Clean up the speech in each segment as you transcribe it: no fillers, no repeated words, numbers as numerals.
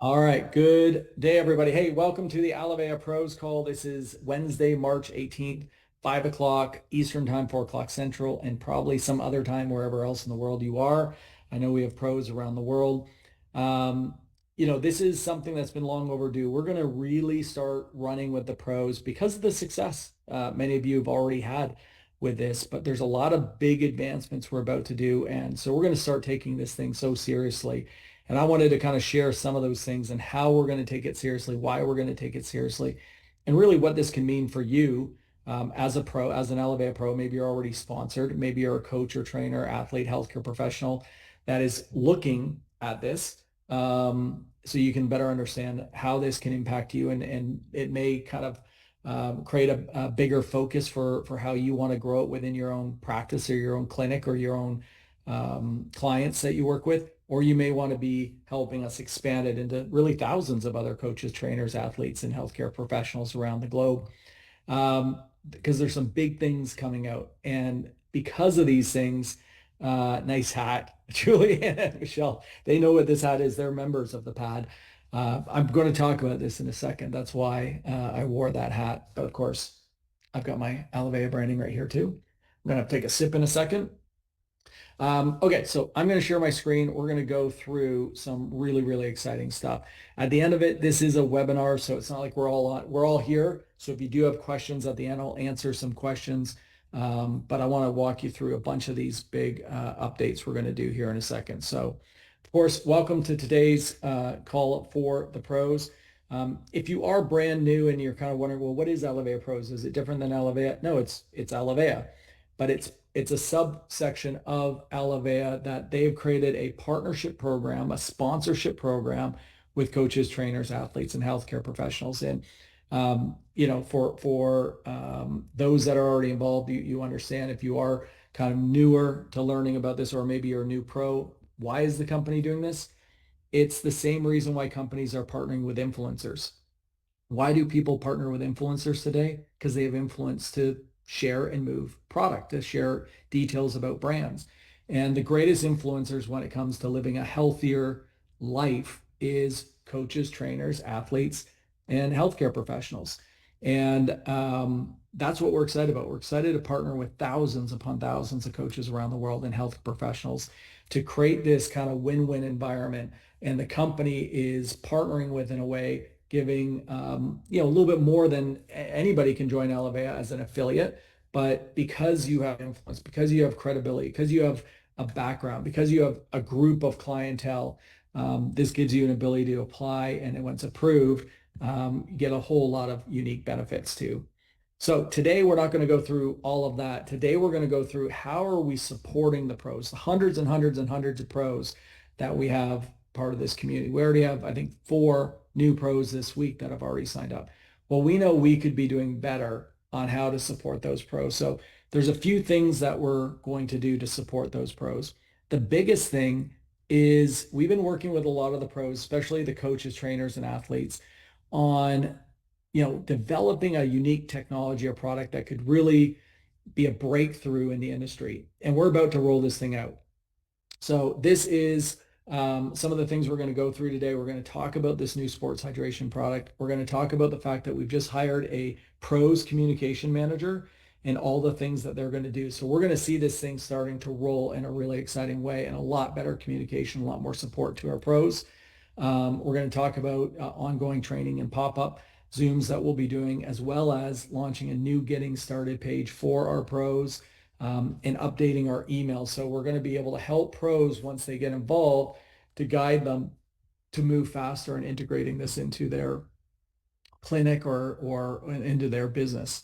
All right, good day, everybody. Hey, welcome to the Alavea Pros call. This is Wednesday, March 18th, 5 o'clock Eastern time, 4 o'clock Central, and probably some other time wherever else in the world you are. I know we have pros around the world. Um, this is something that's been long overdue. We're going to really start running with the pros because of the success many of you have already had with this, but there's a lot of big advancements we're about to do. And so we're going to start taking this thing so seriously. And I wanted to kind of share some of those things and how we're going to take it seriously, why we're going to take it seriously, and really what this can mean for you as a pro, as an Elevate pro. Maybe you're already sponsored, maybe you're a coach or trainer, athlete, healthcare professional that is looking at this. So you can better understand how this can impact you, and it may kind of create a bigger focus for how you want to grow it within your own practice or your own clinic or your own clients that you work with, or you may want to be helping us expand it into really thousands of other coaches, trainers, athletes, and healthcare professionals around the globe. Because there's some big things coming out. And because of these things, nice hat, Julie and Michelle, they know what this hat is. They're members of the pad. I'm going to talk about this in a second. That's why I wore that hat. But of course, I've got my Alivea branding right here too. I'm going to take a sip in a second. Okay, so I'm going to share my screen. We're going to go through some really, really exciting stuff. At the end of it, this is a webinar, so it's not like we're all here. So if you do have questions at the end, I'll answer some questions. But I want to walk you through a bunch of these big updates we're going to do here in a second. So, of course, welcome to today's call for the pros. If you are brand new and you're kind of wondering, well, what is Elevate Pros? Is it different than Elevate? No, it's Elevea, but it's a subsection of Alavea that they've created a partnership program, a sponsorship program with coaches, trainers, athletes, and healthcare professionals. And for those that are already involved, you understand if you are kind of newer to learning about this, or maybe you're a new pro, why is the company doing this? It's the same reason why companies are partnering with influencers. Why do people partner with influencers today? Because they have influence to share and move product, to share details about brands. And the greatest influencers when it comes to living a healthier life is coaches, trainers, athletes, and healthcare professionals. And that's what we're excited about. We're excited to partner with thousands upon thousands of coaches around the world and health professionals to create this kind of win-win environment. And the company is partnering with, in a way, giving a little bit more than anybody can join Elevea as an affiliate. But because you have influence, because you have credibility, because you have a background, because you have a group of clientele, this gives you an ability to apply, and when it's approved, you get a whole lot of unique benefits too. So today we're not going to go through all of that. Today we're going to go through how are we supporting the pros, the hundreds and hundreds and hundreds of pros that we have part of this community. We already have, I think, 4 new pros this week that have already signed up. Well, we know we could be doing better on how to support those pros. So there's a few things that we're going to do to support those pros. The biggest thing is we've been working with a lot of the pros, especially the coaches, trainers, and athletes, on developing a unique technology or product that could really be a breakthrough in the industry. And we're about to roll this thing out. So this is some of the things we're going to go through today. We're going to talk about this new sports hydration product. We're going to talk about the fact that we've just hired a pros communication manager and all the things that they're going to do. So we're going to see this thing starting to roll in a really exciting way, and a lot better communication, a lot more support to our pros. We're going to talk about ongoing training and pop-up Zooms that we'll be doing, as well as launching a new getting started page for our pros, and updating our email. So we're going to be able to help pros once they get involved to guide them to move faster and integrating this into their clinic or into their business.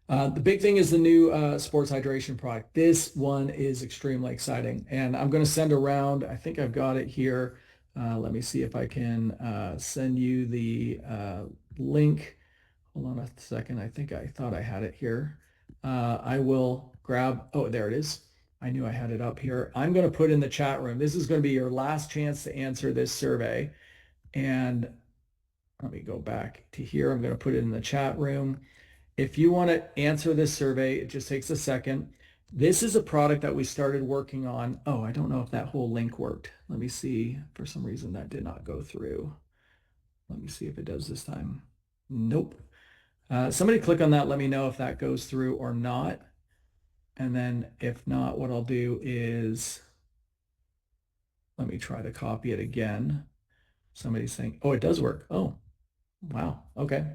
The big thing is the new sports hydration product. This one is extremely exciting, and I'm going to send around, I think I've got it here. Let me see if I can send you the link. Hold on a second. I think I thought I had it here. I will grab, oh, there it is. I knew I had it up here. I'm going to put in the chat room. This is going to be your last chance to answer this survey. And let me go back to here. I'm going to put it in the chat room. If you want to answer this survey, it just takes a second. This is a product that we started working on. Oh, I don't know if that whole link worked. Let me see. For some reason, that did not go through. Let me see if it does this time. Nope. Somebody click on that. Let me know if that goes through or not. And then if not, what I'll do is, let me try to copy it again. Somebody's saying, oh, it does work. Oh, wow. Okay.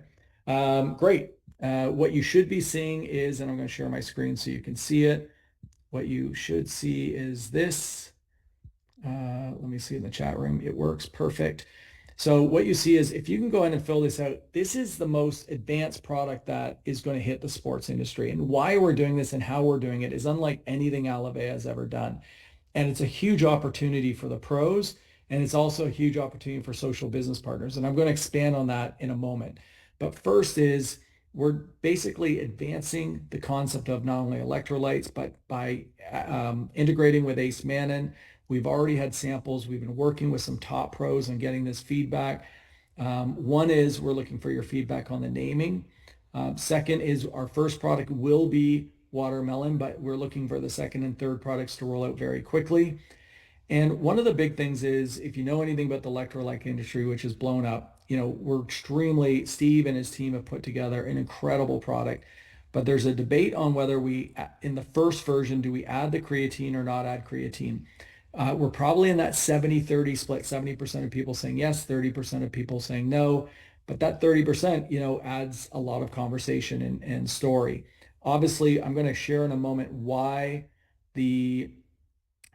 Great. What you should be seeing is, and I'm going to share my screen so you can see it. What you should see is this. Let me see in the chat room. It works perfect. So what you see is if you can go in and fill this out, this is the most advanced product that is going to hit the sports industry. And why we're doing this and how we're doing it is unlike anything Alivea has ever done. And it's a huge opportunity for the pros. And it's also a huge opportunity for social business partners. And I'm going to expand on that in a moment. But first is we're basically advancing the concept of not only electrolytes, but by integrating with Ace Mannan. We've already had samples. We've been working with some top pros and getting this feedback. One is we're looking for your feedback on the naming. Second is our first product will be watermelon, but we're looking for the second and third products to roll out very quickly. And one of the big things is if you know anything about the electrolyte industry, which is blown up, we're extremely, Steve and his team have put together an incredible product. But there's a debate on whether in the first version, do we add the creatine or not add creatine? We're probably in that 70-30 split, 70% of people saying yes, 30% of people saying no. But that 30%, adds a lot of conversation and story. Obviously, I'm going to share in a moment why the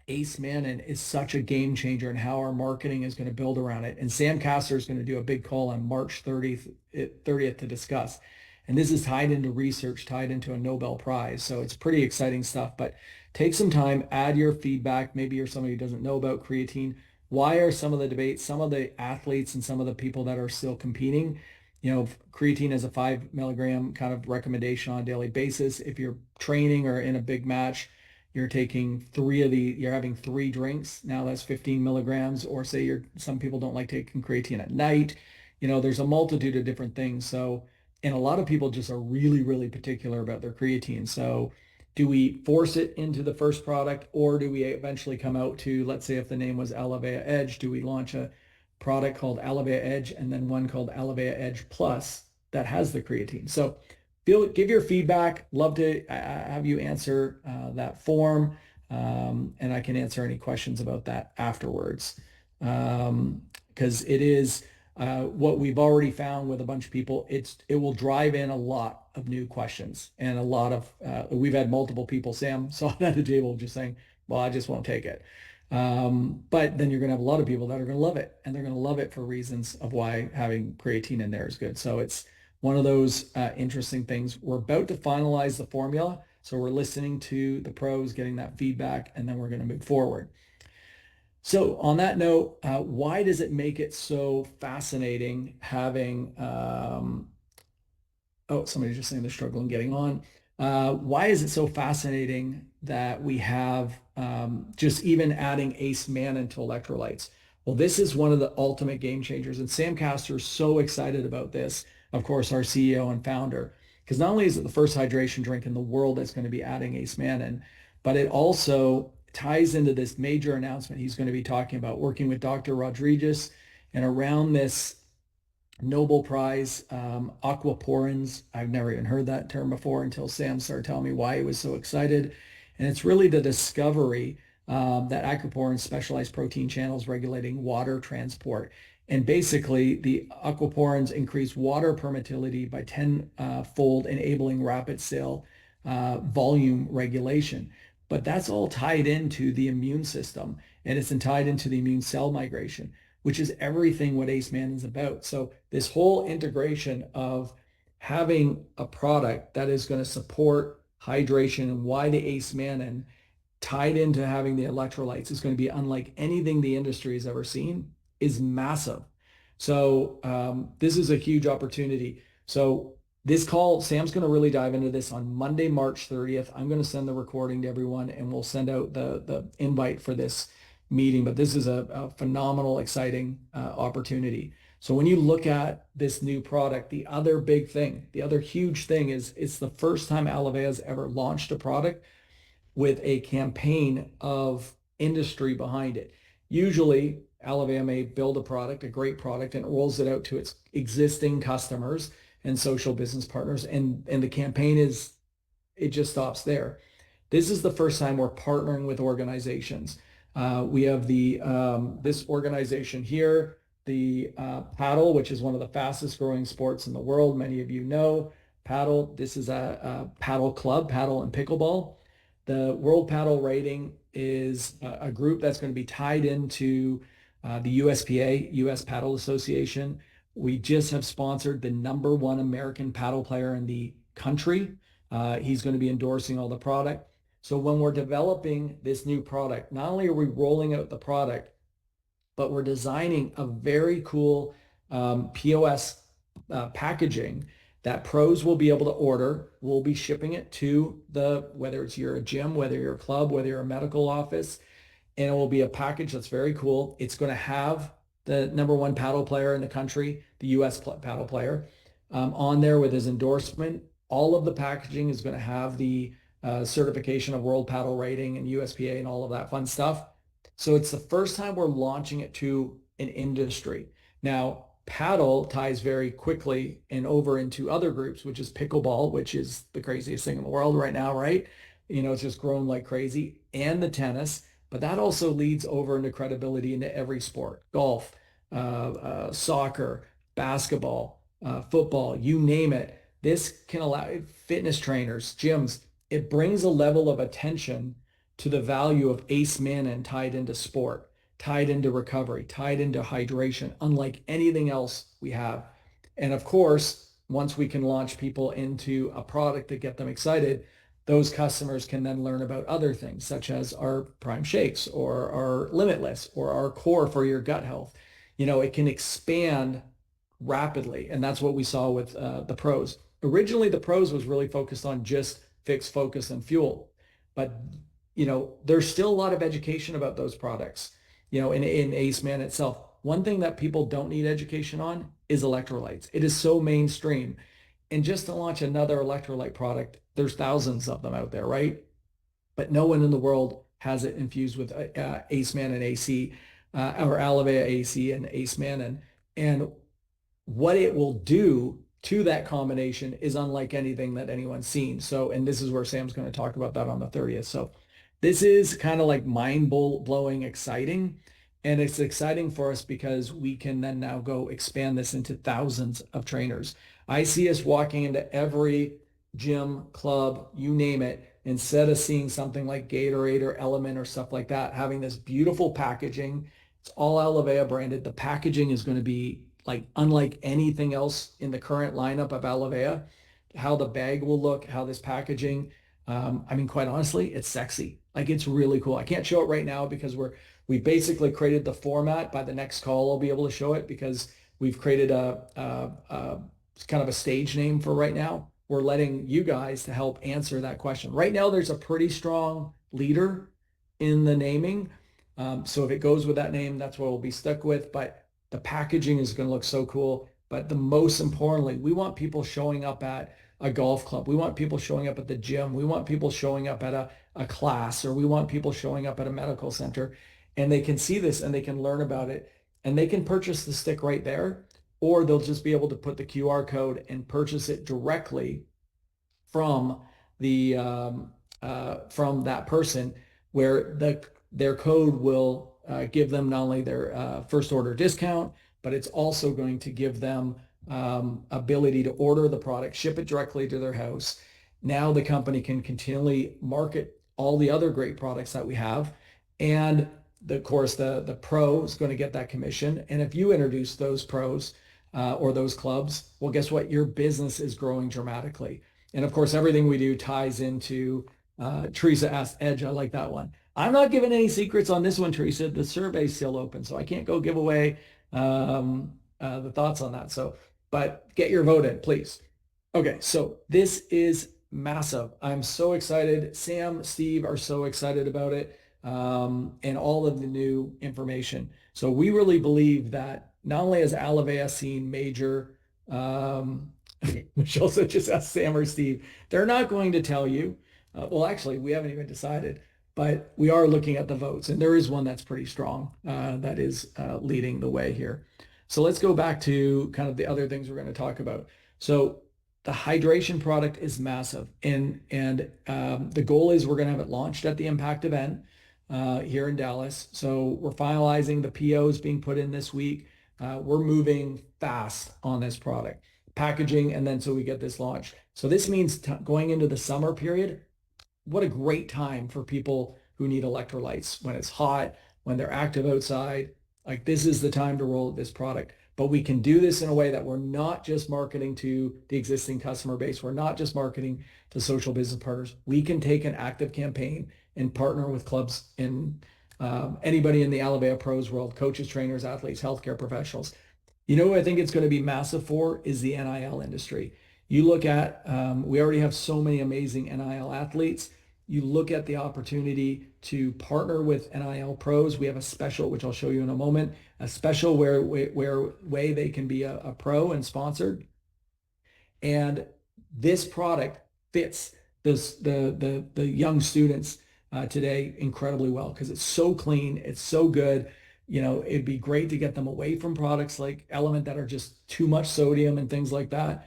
Ace Mannan is such a game changer and how our marketing is going to build around it. And Sam Castor is going to do a big call on March 30th to discuss. And this is tied into research, tied into a Nobel Prize. So it's pretty exciting stuff. But take some time, add your feedback. Maybe you're somebody who doesn't know about creatine. Why are some of the debates, some of the athletes and some of the people that are still competing, creatine is a 5 milligram kind of recommendation on a daily basis. If you're training or in a big match, you're having 3 drinks. Now that's 15 milligrams, or say some people don't like taking creatine at night. There's a multitude of different things. So, and a lot of people just are really, really particular about their creatine. So do we force it into the first product, or do we eventually come out to, let's say if the name was Alivea Edge, do we launch a product called Alivea Edge and then one called Alivea Edge Plus that has the creatine? So give your feedback. Love to have you answer that form, and I can answer any questions about that afterwards. Because it is what we've already found with a bunch of people. It will drive in a lot of new questions and a lot of we've had multiple people. Sam saw it at the table just saying, "Well, I just won't take it." But then you're going to have a lot of people that are going to love it, and they're going to love it for reasons of why having creatine in there is good. So it's one of those interesting things. We're about to finalize the formula. So we're listening to the pros, getting that feedback, and then we're going to move forward. So on that note, why does it make it so fascinating having, somebody's just saying they're struggling getting on. Why is it so fascinating that we have just even adding Ace Mannan to electrolytes? Well, this is one of the ultimate game changers. And Sam Castor is so excited about this, of course, our CEO and founder, because not only is it the first hydration drink in the world that's going to be adding Ace Mannan, but it also ties into this major announcement he's going to be talking about, working with Dr. Rodriguez and around this Nobel Prize, aquaporins. I've never even heard that term before until Sam started telling me why he was so excited. And it's really the discovery that aquaporins, specialized protein channels regulating water transport. And basically, the aquaporins increase water permittility by 10-fold, enabling rapid cell volume regulation. But that's all tied into the immune system, and it's tied into the immune cell migration, which is everything what Ace Mannan is about. So this whole integration of having a product that is going to support hydration, and why the Ace Mannan tied into having the electrolytes is going to be unlike anything the industry has ever seen, is massive. So this is a huge opportunity. So this call, Sam's going to really dive into this on Monday, March 30th. I'm going to send the recording to everyone, and we'll send out the invite for this meeting. But this is a phenomenal, exciting opportunity. So when you look at this new product, the other big thing, the other huge thing is it's the first time Alivea has ever launched a product with a campaign of industry behind it. Usually, Alavea may build a product, a great product, and rolls it out to its existing customers and social business partners. And the campaign is, it just stops there. This is the first time we're partnering with organizations. We have this organization here, the Paddle, which is one of the fastest growing sports in the world. Many of you know Paddle. This is a paddle club, paddle and pickleball. The World Paddle Rating is a group that's going to be tied into the USPA, US Paddle Association. We just have sponsored the #1 American paddle player in the country. He's going to be endorsing all the product. So when we're developing this new product, not only are we rolling out the product, but we're designing a very cool POS packaging that pros will be able to order. We'll be shipping it to whether it's you're a gym, whether you're a club, whether you're a medical office, and it will be a package that's very cool. It's going to have the #1 paddle player in the country, the US paddle player, on there with his endorsement. All of the packaging is going to have the certification of World Paddle Rating and USPA and all of that fun stuff. So it's the first time we're launching it to an industry. Now, paddle ties very quickly and over into other groups, which is pickleball, which is the craziest thing in the world right now, right? It's just grown like crazy, and the tennis. But that also leads over into credibility into every sport: golf, soccer, basketball, football, you name it. This can allow fitness trainers, gyms. It brings a level of attention to the value of Ace Mannan tied into sport, tied into recovery, tied into hydration, unlike anything else we have. And of course, once we can launch people into a product to get them excited, those customers can then learn about other things, such as our Prime Shakes or our Limitless or our Core for your gut health. It can expand rapidly. And that's what we saw with the pros. Originally, the pros was really focused on just fix, focus, and fuel. But, there's still a lot of education about those products, in Ace Man itself. One thing that people don't need education on is electrolytes. It is so mainstream. And just to launch another electrolyte product, there's thousands of them out there, right? But no one in the world has it infused with Ace Mannan AC, or Alavea AC and Ace Mannan. And what it will do to that combination is unlike anything that anyone's seen. So, and this is where Sam's going to talk about that on the 30th. So this is kind of like mind-blowing exciting. And it's exciting for us because we can then now go expand this into thousands of trainers. I see us walking into every gym, club, you name it, instead of seeing something like Gatorade or Element or stuff like that, having this beautiful packaging. It's all Alavea branded. The packaging is going to be like unlike anything else in the current lineup of Alavea. How the bag will look, how this packaging, quite honestly, it's sexy. Like, it's really cool. I can't show it right now because we basically created the format. By the next call, I'll be able to show it because we've created a kind of a stage name for right now. We're letting you guys to help answer that question. Right now, there's a pretty strong leader in the naming. So if it goes with that name, that's what we'll be stuck with. But the packaging is going to look so cool. But the most importantly, we want people showing up at a golf club. We want people showing up at the gym. We want people showing up at a class, or we want people showing up at a medical center, and they can see this and they can learn about it, and they can purchase the stick right there, or they'll just be able to put the QR code and purchase it directly from from that person, where their code will give them not only their first order discount, but it's also going to give them ability to order the product, ship it directly to their house. Now the company can continually market all the other great products that we have. And of course, the pro is going to get that commission. And if you introduce those pros or those clubs, well, guess what? Your business is growing dramatically. And of course, everything we do ties into Teresa asked Edge. I like that one. I'm not giving any secrets on this one, Teresa. The survey's still open, so I can't go give away the thoughts on that. So, but get your vote in, please. Okay, so this is massive. I'm so excited. Sam, Steve are so excited about it, and all of the new information. So we really believe that not only has Alavea seen major, Michelle said just ask Sam or Steve. They're not going to tell you. Well, actually, we haven't even decided. but we are looking at the votes, and there is one that's pretty strong that is leading the way here. So let's go back to kind of the other things we're going to talk about. So the hydration product is massive, and the goal is we're going to have it launched at the Impact event here in Dallas. So we're finalizing the POs being put in this week. We're moving fast on this product, packaging, and then so we get this launched. So this means going into the summer period. What a great time for people who need electrolytes when it's hot, when they're active outside. Like this is the time to roll this product. But we can do this in a way that we're not just marketing to the existing customer base. We're not just marketing to social business partners. We can take an active campaign and partner with clubs in anybody in the Alivea Pros world, coaches, trainers, athletes, healthcare professionals. You know what I think it's going to be massive for is the NIL industry. You look at, we already have so many amazing NIL athletes. You look at the opportunity to partner with NIL pros. We have a special, which I'll show you in a moment, a special where way they can be a pro and sponsored. And this product fits the young students today incredibly well because it's so clean, it's so good. You know, it'd be great to get them away from products like Element that are just too much sodium and things like that.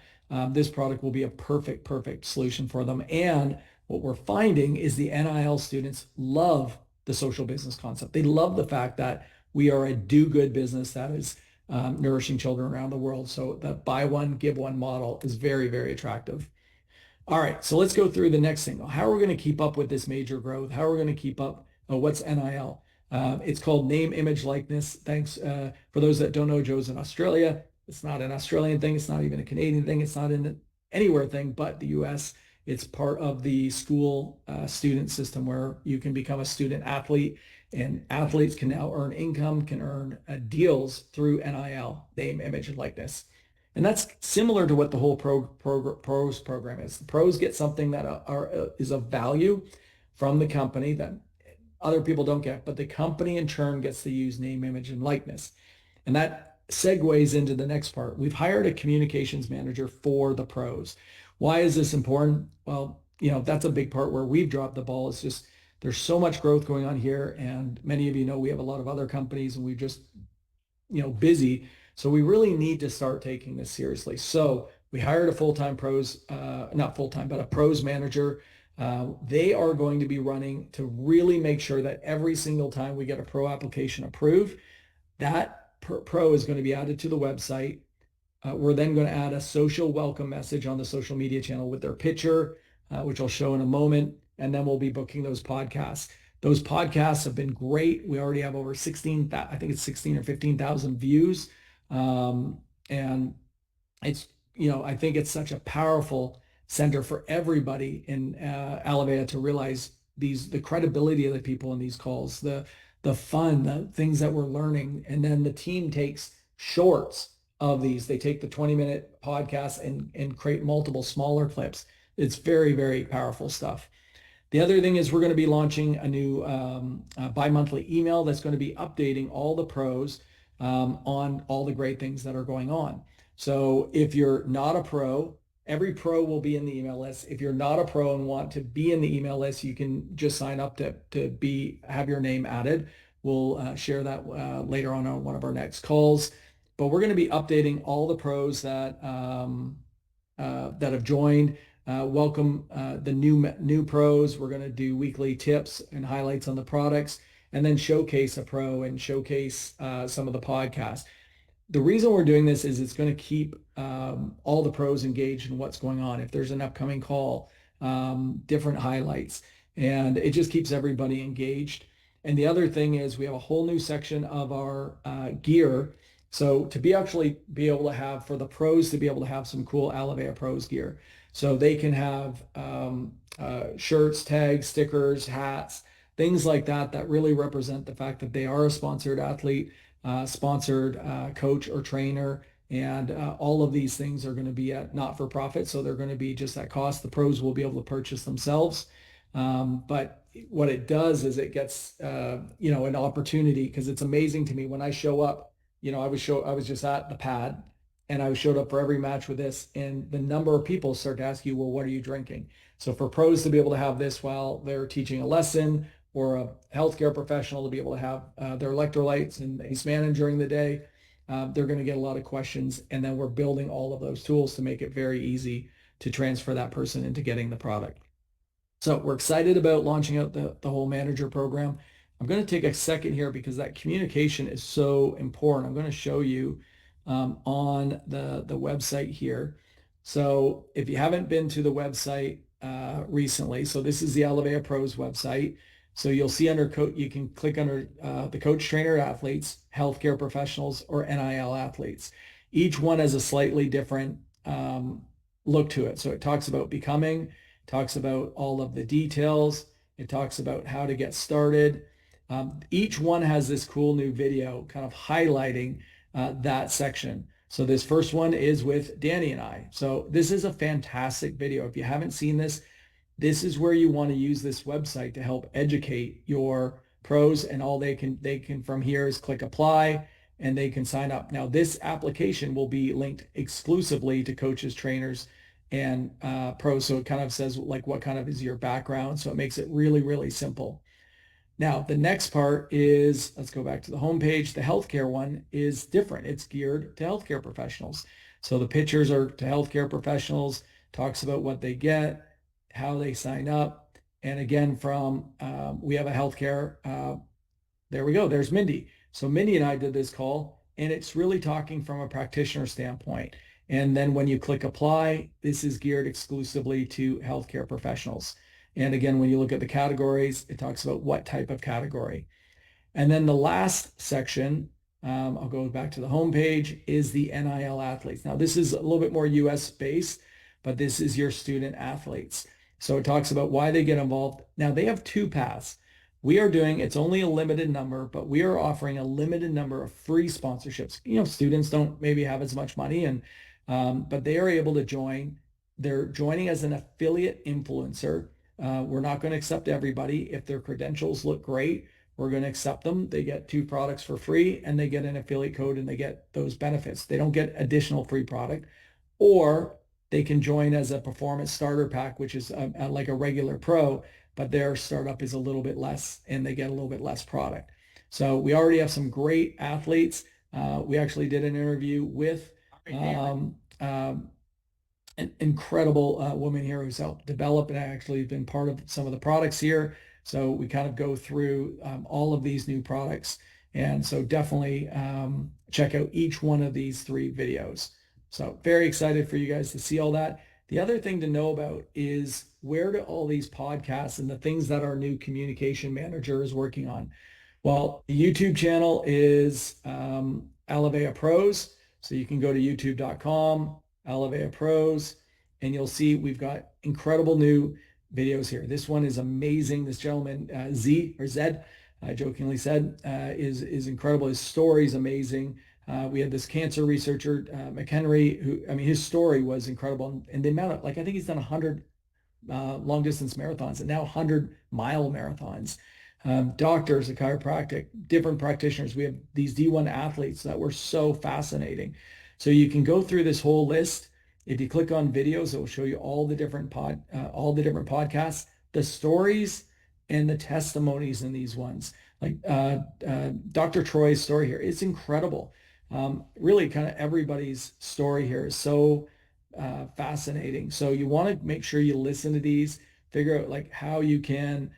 This product will be a perfect solution for them. And what we're finding is the NIL students love the social business concept. They love the fact that we are a do-good business that is nourishing children around the world. So the buy one, give one model is very attractive. All right, so let's go through the next thing. How are we going to keep up with this major growth? How are we going to keep up? What's NIL? It's called name, image, likeness. Thanks for those that don't know, Joe's in Australia. It's not an Australian thing. It's not even a Canadian thing. It's not an anywhere thing but the US. It's part of the school student system where you can become a student athlete, and athletes can now earn income, can earn deals through NIL, name, image, and likeness. And that's similar to what the whole pros program is. The pros get something that is of value from the company that other people don't get, but the company in turn gets to use name, image, and likeness. And that segues into the next part. We've hired a communications manager for the pros. Why is this important? Well, you know, that's a big part where we've dropped the ball. It's just there's so much growth going on here. And many of you know we have a lot of other companies and we're just, you know, busy. So we really need to start taking this seriously. So we hired a full-time pros, not full-time, but a pros manager. They are going to be running to really make sure that every single time we get a pro application approved, that pro is going to be added to the website. We're then going to add a social welcome message on the social media channel with their picture, which I'll show in a moment. And then we'll be booking those podcasts. Those podcasts have been great. We already have over 16, I think it's 16 or 15,000 views. And it's, you know, I think it's such a powerful center for everybody in Alivea to realize the credibility of the people in these calls, the fun, the things that we're learning. And then the team takes shorts of these. They take the 20-minute podcast and create multiple smaller clips. It's very powerful stuff. The other thing is we're going to be launching a new bi-monthly email that's going to be updating all the pros on all the great things that are going on. So if you're not a pro, every pro will be in the email list. If you're not a pro and want to be in the email list, you can just sign up to have your name added. We'll share that later on one of our next calls. But we're going to be updating all the pros that have joined. Welcome the new pros. We're going to do weekly tips and highlights on the products, and then showcase a pro and showcase some of the podcasts. The reason we're doing this is it's going to keep all the pros engaged in what's going on. If there's an upcoming call, different highlights, and it just keeps everybody engaged. And the other thing is we have a whole new section of our gear. So to be able to have, for the pros to be able to have some cool Alivea Pros gear. So they can have shirts, tags, stickers, hats, things like that really represent the fact that they are a sponsored athlete, sponsored coach or trainer. And all of these things are going to be at not-for-profit. So they're going to be just at cost. The pros will be able to purchase themselves. But what it does is it gets, you know, an opportunity, because it's amazing to me when I show up. You know, I was just at the pad and I showed up for every match with this, and the number of people start to ask you, well, what are you drinking? So for pros to be able to have this while they're teaching a lesson or a healthcare professional to be able to have their electrolytes and ACE manage during the day, they're going to get a lot of questions. And then we're building all of those tools to make it very easy to transfer that person into getting the product. So we're excited about launching out the whole manager program. I'm going to take a second here because that communication is so important. I'm going to show you on the website here. So if you haven't been to the website recently, so this is the Elevea Pros website. So you'll see under you can click under the coach, trainer, athletes, healthcare professionals, or NIL athletes. Each one has a slightly different look to it. So it talks about becoming, talks about all of the details. It talks about how to get started. Each one has this cool new video kind of highlighting that section. So this first one is with Danny and I. So this is a fantastic video. If you haven't seen this, this is where you want to use this website to help educate your pros, and all they can from here is click apply and they can sign up. Now this application will be linked exclusively to coaches, trainers, and pros. So it kind of says like what kind of is your background. So it makes it really, really simple. Now, the next part is, let's go back to the homepage. The healthcare one is different. It's geared to healthcare professionals. So the pictures are to healthcare professionals, talks about what they get, how they sign up. And again, from we have a healthcare, there we go. There's Mindy. So Mindy and I did this call, and it's really talking from a practitioner standpoint. And then when you click apply, this is geared exclusively to healthcare professionals. And again, when you look at the categories, it talks about what type of category. And then the last section, I'll go back to the homepage, is the NIL athletes. Now, this is a little bit more US based, but this is your student athletes. So it talks about why they get involved. Now, they have two paths. We are doing, it's only a limited number, but we are offering a limited number of free sponsorships. You know, students don't maybe have as much money, and but they are able to join. They're joining as an affiliate influencer. We're not going to accept everybody. If their credentials look great, we're going to accept them. They get 2 products for free, and they get an affiliate code, and they get those benefits. They don't get additional free product, or they can join as a performance starter pack, which is like a regular pro, but their startup is a little bit less and they get a little bit less product. So we already have some great athletes. We actually did an interview with an incredible woman here who's helped develop and actually been part of some of the products here. So we kind of go through all of these new products. And so definitely check out each one of these 3 videos. So very excited for you guys to see all that. The other thing to know about is where do all these podcasts and the things that our new communication manager is working on. Well, the YouTube channel is Elevea Pros. So you can go to youtube.com, Elevea Pros, and you'll see we've got incredible new videos here. This one is amazing. This gentleman, Zed, jokingly said, is incredible. His story is amazing. We had this cancer researcher, McHenry, who, I mean, his story was incredible. And the amount of, like, I think he's done 100 long distance marathons and now 100-mile marathons. Doctors, a chiropractic, different practitioners. We have these D1 athletes that were so fascinating. So you can go through this whole list. If you click on videos, it will show you all the different podcasts, the stories, and the testimonies in these ones. Like Dr. Troy's story here, it's incredible. Really, kind of everybody's story here is so fascinating. So you want to make sure you listen to these, figure out like how you can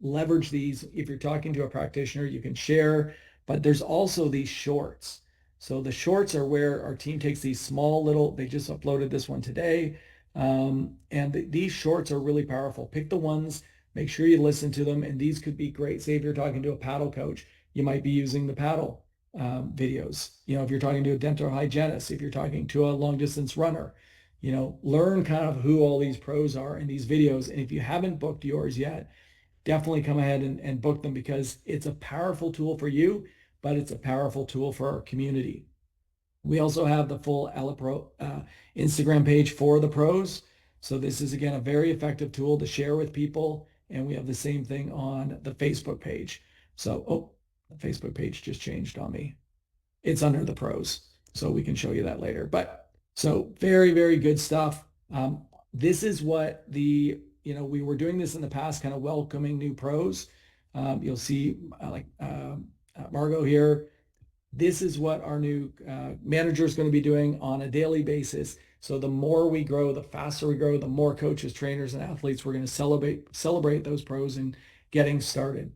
leverage these. If you're talking to a practitioner, you can share, but there's also these shorts. So the shorts are where our team takes these small little, they just uploaded this one today. And these shorts are really powerful. Pick the ones, make sure you listen to them. And these could be great. Say if you're talking to a paddle coach, you might be using the paddle videos. You know, if you're talking to a dental hygienist, if you're talking to a long distance runner, you know, learn kind of who all these pros are in these videos. And if you haven't booked yours yet, definitely come ahead and book them, because it's a powerful tool for you, but it's a powerful tool for our community. We also have the full ElePro Instagram page for the pros. So this is, again, a very effective tool to share with people. And we have the same thing on the Facebook page. So, oh, the Facebook page just changed on me. It's under the pros, so we can show you that later. But so very, very good stuff. This is what the we were doing this in the past, kind of welcoming new pros. You'll see Margot here. This is what our new manager is going to be doing on a daily basis. So the more we grow, the faster we grow, the more coaches, trainers, and athletes we're going to celebrate those pros and getting started.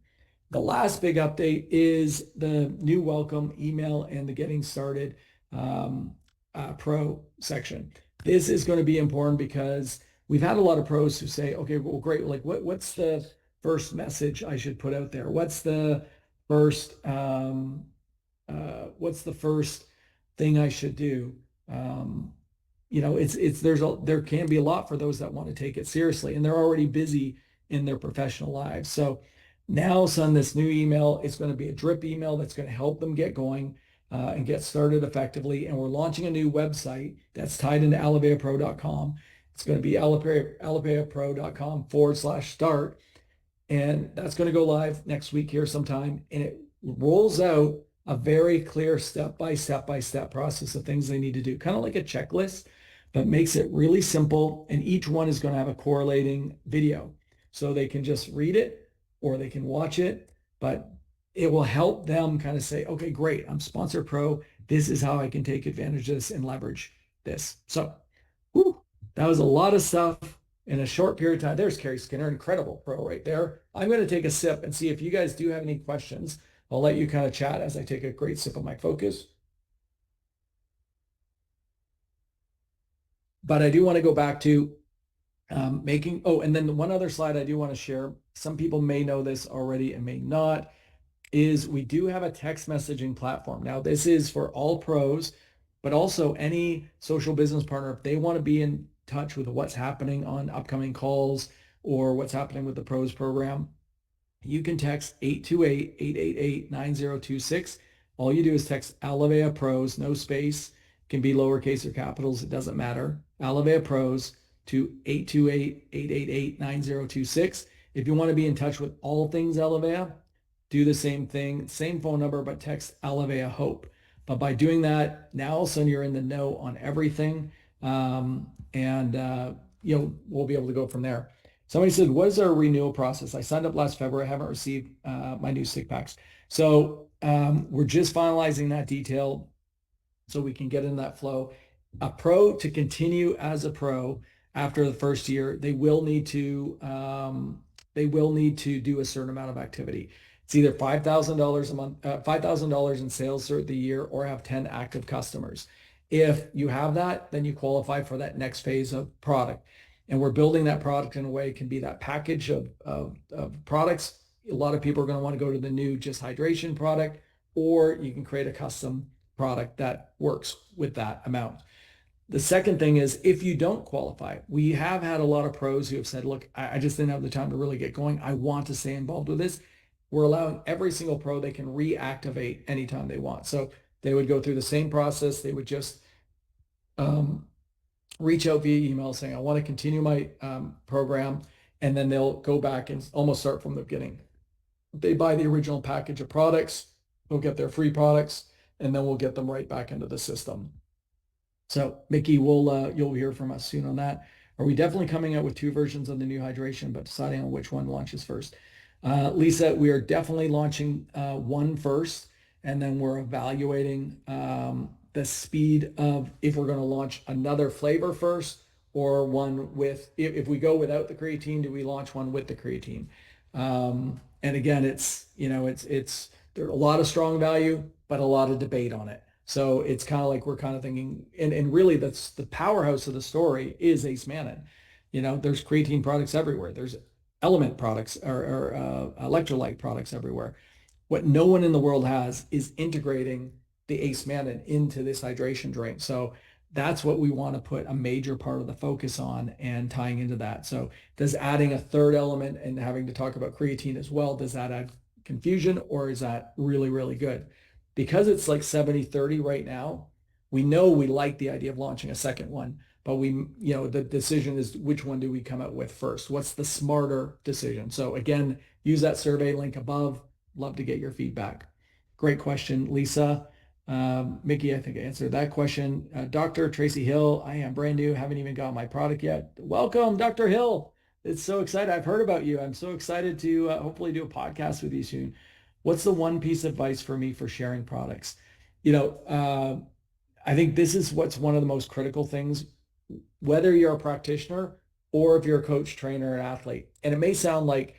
The last big update is the new welcome email and the getting started pro section. This is going to be important because we've had a lot of pros who say, okay, well, great. Like what's the first message I should put out there? What's the first thing I should do? There can be a lot for those that want to take it seriously, and they're already busy in their professional lives. So now send this new email. It's going to be a drip email that's going to help them get going and get started effectively. And we're launching a new website that's tied into AleveaPro.com. It's going to be AleveaPro.com/start. And that's going to go live next week here sometime. And it rolls out a very clear step-by-step process of things they need to do, kind of like a checklist, but makes it really simple. And each one is going to have a correlating video. So they can just read it or they can watch it, but it will help them kind of say, okay, great, I'm Sponsor Pro. This is how I can take advantage of this and leverage this. So that was a lot of stuff in a short period of time. There's Carrie Skinner, incredible pro right there. I'm going to take a sip and see if you guys do have any questions. I'll let you kind of chat as I take a great sip of my Focus. But I do want to go back to and then one other slide I do want to share. Some people may know this already and may not, is we do have a text messaging platform. Now, this is for all pros, but also any social business partner, if they want to be in touch with what's happening on upcoming calls or what's happening with the pros program, you can text 828-888-9026. All you do is text Alevea Pros, no space, can be lowercase or capitals, it doesn't matter. Alevea Pros to 828-888-9026. If you want to be in touch with all things Alevea, do the same thing, same phone number, but text Alevea Hope. But by doing that, now all of a sudden you're in the know on everything, we'll be able to go from there. Somebody said, what is our renewal process? I signed up last February. I haven't received my new stick packs. So we're just finalizing that detail so we can get in that flow. A pro, to continue as a pro after the first year, they will need to do a certain amount of activity. It's either $5,000 a month, $5,000 in sales throughout the year, or have 10 active customers. If you have that, then you qualify for that next phase of product. And we're building that product in a way it can be that package of products. A lot of people are going to want to go to the new Just Hydration product, or you can create a custom product that works with that amount. The second thing is, if you don't qualify, we have had a lot of pros who have said, look, I just didn't have the time to really get going. I want to stay involved with this. We're allowing every single pro, they can reactivate anytime they want. So they would go through the same process. They would just reach out via email saying, I want to continue my program. And then they'll go back and almost start from the beginning. They buy the original package of products, they'll get their free products, and then we'll get them right back into the system. So Mickey, you'll hear from us soon on that. Are we definitely coming out with 2 versions of the new hydration, but deciding on which one launches first? Lisa, we are definitely launching one first, and then we're evaluating the speed of if we're going to launch another flavor first, or one with, if we go without the creatine, do we launch one with the creatine? And again, there's a lot of strong value, but a lot of debate on it. So it's kind of like we're kind of thinking, and really that's the powerhouse of the story is Ace Mannan. There's creatine products everywhere. There's element products or electrolyte products everywhere. What no one in the world has is integrating the Ace Mannan into this hydration drink. So that's what we want to put a major part of the focus on, and tying into that. So does adding a third element and having to talk about creatine as well, does that add confusion, or is that really, really good? Because it's like 70-30 right now, we know we like the idea of launching a second one, but the decision is which one do we come out with first? What's the smarter decision? So again, use that survey link above. Love to get your feedback. Great question, Lisa. Mickey, I think I answered that question. Dr. Tracy Hill, I am brand new, haven't even got my product yet. Welcome, Dr. Hill. It's so exciting. I've heard about you. I'm so excited to hopefully do a podcast with you soon. What's the one piece of advice for me for sharing products? You know, I think this is what's one of the most critical things, whether you're a practitioner or if you're a coach, trainer, and athlete. And it may sound like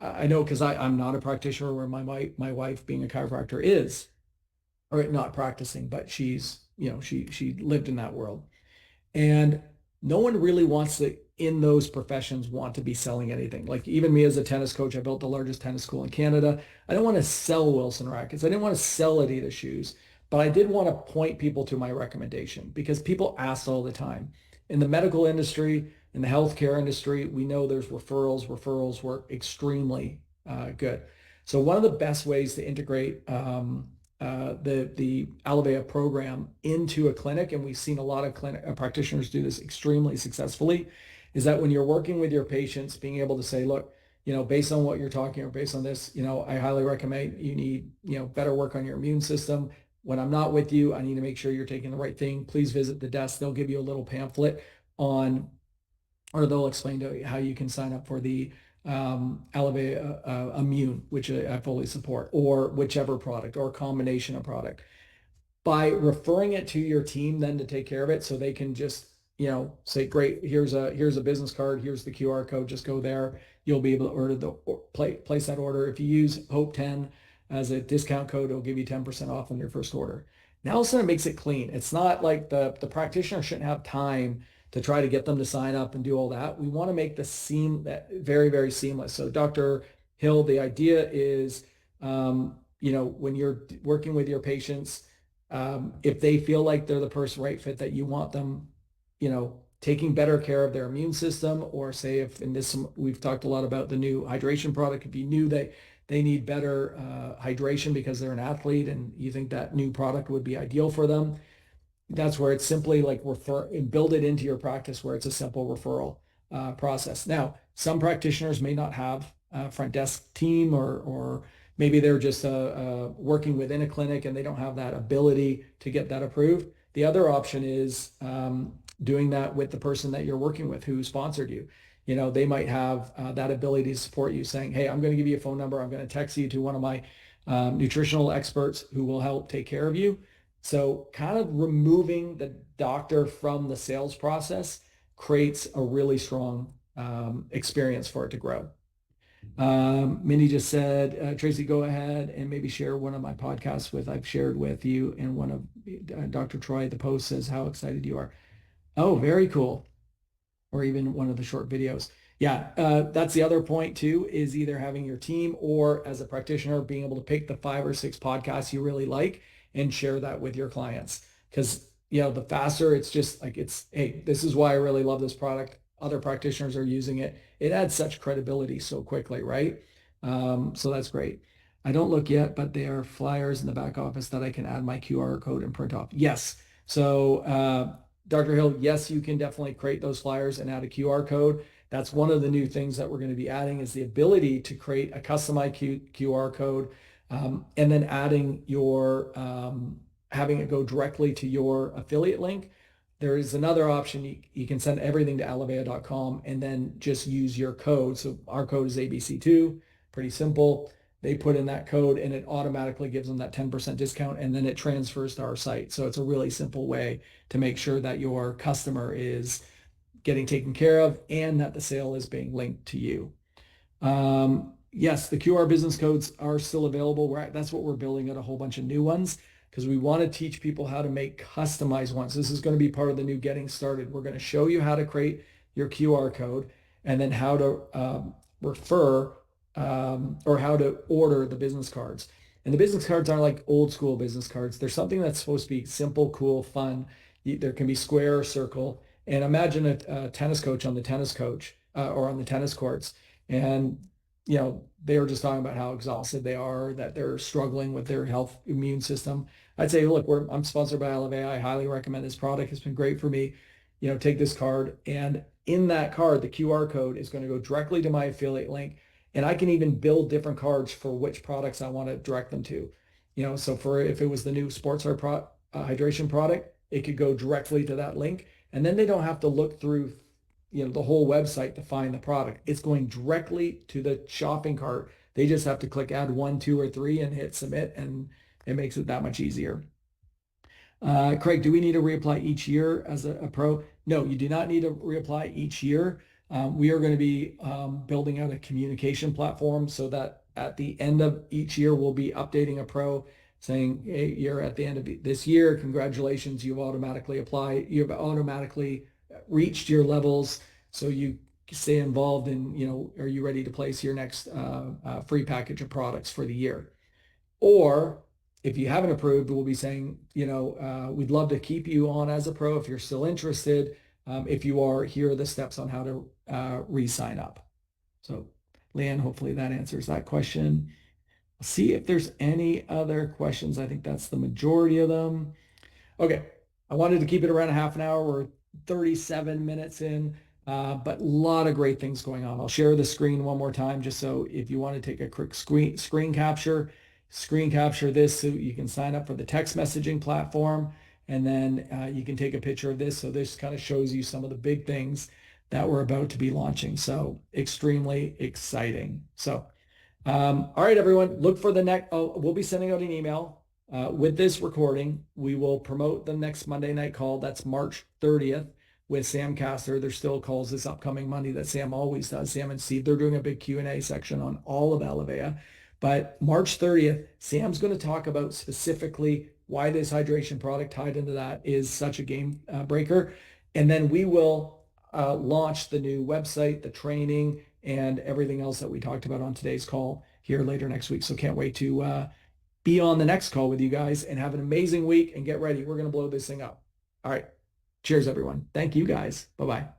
I know because I'm not a practitioner where my wife being a chiropractor is, or not practicing, but she's, she lived in that world. And no one really wants to, in those professions, want to be selling anything. Like even me as a tennis coach, I built the largest tennis school in Canada. I didn't want to sell Wilson rackets. I didn't want to sell Adidas shoes, but I did want to point people to my recommendation because people ask all the time. In the medical industry, in the healthcare industry, we know there's referrals. Referrals work extremely good. So one of the best ways to integrate the Alivea program into a clinic, and we've seen a lot of clinic practitioners do this extremely successfully, is that when you're working with your patients, being able to say, look, based on what you're talking or based on this, I highly recommend you need, better work on your immune system. When I'm not with you, I need to make sure you're taking the right thing. Please visit the desk. They'll give you a little pamphlet on, or they'll explain to you how you can sign up for the Elevate Immune, which I fully support, or whichever product or combination of product. By referring it to your team then to take care of it, so they can just say, great, here's a business card, here's the QR code, just go there. You'll be able to order place that order. If you use Hope 10 as a discount code, it'll give you 10% off on your first order. Now all of a sudden it makes it clean. It's not like the practitioner shouldn't have time to try to get them to sign up and do all that. We want to make that very, very seamless. So Dr. Hill, the idea is, when you're working with your patients, if they feel like they're the person right fit that you want them, taking better care of their immune system, or say if in this, we've talked a lot about the new hydration product, if you knew that they need better hydration because they're an athlete and you think that new product would be ideal for them, that's where it's simply like refer and build it into your practice where it's a simple referral process. Now, some practitioners may not have a front desk team, or maybe they're just working within a clinic and they don't have that ability to get that approved. The other option is doing that with the person that you're working with who sponsored you. They might have that ability to support you, saying, hey, I'm going to give you a phone number. I'm going to text you to one of my nutritional experts who will help take care of you. So kind of removing the doctor from the sales process creates a really strong experience for it to grow. Minnie just said, Tracy, go ahead and maybe share one of my podcasts I've shared with you, and one of Dr. Troy, the post says how excited you are. Oh, very cool. Or even one of the short videos. Yeah, that's the other point too, is either having your team or as a practitioner being able to pick the 5 or 6 podcasts you really like and share that with your clients. Because, the faster it's just like, hey, this is why I really love this product. Other practitioners are using it. It adds such credibility so quickly, right? So that's great. I don't look yet, but there are flyers in the back office that I can add my QR code and print off. Yes. So Dr. Hill, yes, you can definitely create those flyers and add a QR code. That's one of the new things that we're going to be adding, is the ability to create a customized QR code, and then adding having it go directly to your affiliate link. There is another option. You can send everything to alivea.com and then just use your code. So our code is ABC2, pretty simple. They put in that code and it automatically gives them that 10% discount, and then it transfers to our site. So it's a really simple way to make sure that your customer is getting taken care of and that the sale is being linked to you. Yes, the QR business codes are still available. That's what we're building out, a whole bunch of new ones, because we want to teach people how to make customized ones. This is going to be part of the new Getting Started. We're going to show you how to create your QR code, and then how to refer or how to order the business cards. And the business cards aren't like old school business cards. They're something that's supposed to be simple, cool, fun. There can be square or circle. And imagine a tennis coach on the tennis coach or on the tennis courts. And, they were just talking about how exhausted they are, that they're struggling with their health immune system. I'd say, look, I'm sponsored by Alivea. I highly recommend this product. It's been great for me. Take this card. And in that card, the QR code is going to go directly to my affiliate link. And I can even build different cards for which products I want to direct them to. So if it was the new sports hydration product, it could go directly to that link. And then they don't have to look through the whole website to find the product. It's going directly to the shopping cart. They just have to click add 1, 2, or 3 and hit submit, and it makes it that much easier. Craig, do we need to reapply each year as a pro? No, you do not need to reapply each year. We are going to be building out a communication platform so that at the end of each year, we'll be updating a pro saying, hey, you're at the end of this year. Congratulations, you've automatically applied. You've automatically reached your levels. So you stay involved in, are you ready to place your next free package of products for the year? Or if you haven't approved, we'll be saying, we'd love to keep you on as a pro if you're still interested. If you are, here are the steps on how to re-sign up. So Leanne, hopefully that answers that question. I'll see if there's any other questions. I think that's the majority of them. Okay, I wanted to keep it around a half an hour. We're 37 minutes in, but a lot of great things going on. I'll share the screen one more time just so if you want to take a quick screen capture this so you can sign up for the text messaging platform, and then you can take a picture of this. So this kind of shows you some of the big things that we're about to be launching. So extremely exciting. So all right, everyone, look for the next, we'll be sending out an email with this recording. We will promote the next Monday night call. That's March 30th with Sam Castor. There's still calls this upcoming Monday that Sam always does. Sam and Steve, they're doing a big Q&A section on all of Elevea. But March 30th, Sam's going to talk about specifically why this hydration product tied into that is such a game breaker. And then we will launch the new website, the training, and everything else that we talked about on today's call here later next week. So can't wait to be on the next call with you guys, and have an amazing week and get ready. We're going to blow this thing up. All right. Cheers, everyone. Thank you, guys. Bye-bye.